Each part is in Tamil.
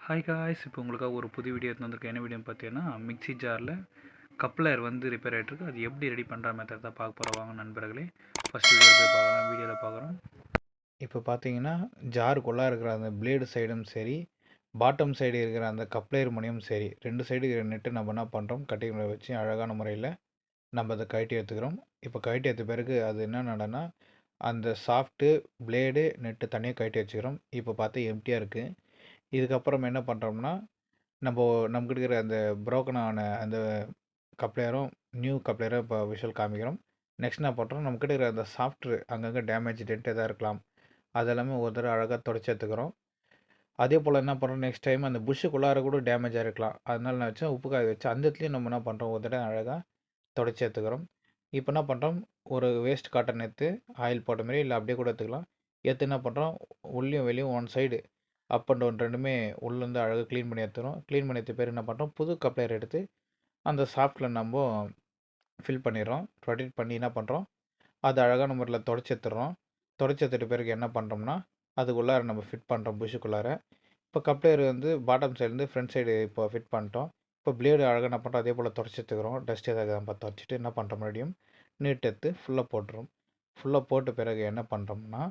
ஹாய் காய்ஸ், இப்போ உங்களுக்காக ஒரு புது வீடியோ எடுத்து வந்திருக்கேன். என்ன வீடியோன்னு பார்த்தீங்கன்னா, மிக்ஸி ஜாரில் கப்ளர் வந்து ரிப்பேர் ஆகிட்டுருக்கு. அது எப்படி ரெடி பண்ணுற மெத்தட் தான் பார்க்க போகிறோம். வாங்க நண்பர்களே, ஃபஸ்ட் வீடியோவில் பார்க்குறோம். இப்போ பார்த்தீங்கன்னா, ஜாருக்குள்ளே இருக்கிற அந்த பிளேடு சைடும் சரி, பாட்டம் சைடு இருக்கிற அந்த கப்ளர் முனையும் சரி, ரெண்டு சைடு இருக்கிற நெட்டு நம்ம என்ன பண்ணுறோம், கட்டிங்களை வச்சு அழகான முறையில் நம்ம அதை கழட்டி எடுத்துக்கிறோம். இப்போ கழட்டி எடுத்த பிறகு அது என்ன நடனா, அந்த சாஃப்ட்டு பிளேடு நெட்டு தனியாக கழட்டி வச்சுக்கிறோம். இப்போ பார்த்தா எம்டியாக இருக்குது. இதுக்கப்புறம் என்ன பண்ணுறோம்னா, நம்மகிட்ட இருக்கிற அந்த புரோக்கன் ஆன அந்த கப்ளையரும் நியூ கப்ளையரும் இப்போ விஷுவல் காமிக்கிறோம். நெக்ஸ்ட் என்ன பண்ணுறோம், நம்மக்கிட்ட இருக்கிற அந்த சாஃப்ட்வேர் அங்கங்கே டேமேஜ் டென்ட் எதாவது இருக்கலாம், அதெல்லாமே ஒரு தடவை அழகாக தொடச்சி எடுத்துக்கிறோம். அதே போல் என்ன பண்ணுறோம், நெக்ஸ்ட் டைம் அந்த புஷ்ஷுக்குள்ளார கூட டேமேஜ் ஆகிருக்கலாம். அதனால நான் வச்சேன் உப்பு காய வச்சு அந்த இடத்துலையும் நம்ம என்ன பண்ணுறோம், ஒரு தடவை அழகாக தொடச்சி எடுத்துக்கிறோம். இப்போ என்ன பண்ணுறோம், ஒரு வேஸ்ட் காட்டன் எடுத்து ஆயில் போட்ட மாதிரி இல்லை அப்படியே கூட எடுத்துக்கலாம். எடுத்து என்ன பண்ணுறோம், உள்ளேயும் வெளியும் one side up and down ரெண்டுமே உள்ளேருந்து அழகாக க்ளீன் பண்ணி எடுத்துக்கிறோம். க்ளீன் பண்ணி எடுத்த பேர் என்ன பண்ணுறோம், புது கப்ளையர் எடுத்து அந்த சாஃப்ட்டில் நம்ம ஃபில் பண்ணிடுறோம். ரொட்டேட் பண்ணி என்ன பண்ணுறோம், அது அழகான முறையில் தொடச்சி எடுத்துடுறோம். தொடச்சி எடுத்துட்ட பிறகு என்ன பண்ணுறோம்னா, அதுக்குள்ளார நம்ம ஃபிட் பண்ணுறோம் புஷ்ஷுக்குள்ளார. இப்போ கப்ளையர் வந்து பாட்டம் சைட்லேருந்து ஃப்ரண்ட் சைடு இப்போ ஃபிட் பண்ணிட்டோம். இப்போ பிளேடு அழகாக என்ன பண்ணுறோம், அதே போல் தொடச்சி எடுத்துக்கிறோம். டஸ்ட் எதாவது பார்த்து தொடச்சிட்டு என்ன பண்ணுறோம், மறுபடியும் நீட் எடுத்து ஃபுல்லாக போட்டுரும். ஃபுல்லாக போட்ட பிறகு என்ன பண்ணுறோம்னா,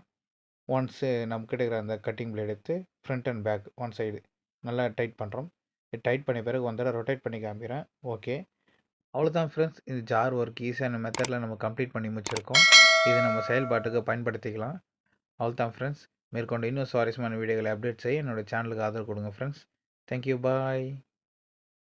ஒன்ஸு நம்மக்கிட்ட இருக்கிற அந்த கட்டிங் பிளேட் எடுத்து front and back one side நல்லா டைட் பண்ணுறோம். டைட் பண்ண பிறகு ஒரு தடவை ரொட்டேட் பண்ணி காமிக்கிறேன். ஓகே, அவ்வளோதான் ஃப்ரெண்ட்ஸ். இது ஜார் ஒர்க் ஈஸியான மெத்தடில் நம்ம கம்ப்ளீட் பண்ணி முடிச்சிருக்கோம். இது நம்ம செயல்பாட்டுக்கு பயன்படுத்திக்கலாம். அவ்வளோதான் ஃப்ரெண்ட்ஸ். மேற்கொண்டு இன்னும் சுவாரஸ்யமான வீடியோகளை அப்டேட் செய்ய என்னோடய சேனலுக்கு ஆதரவு கொடுங்க ஃப்ரெண்ட்ஸ். தேங்க்யூ, பாய்.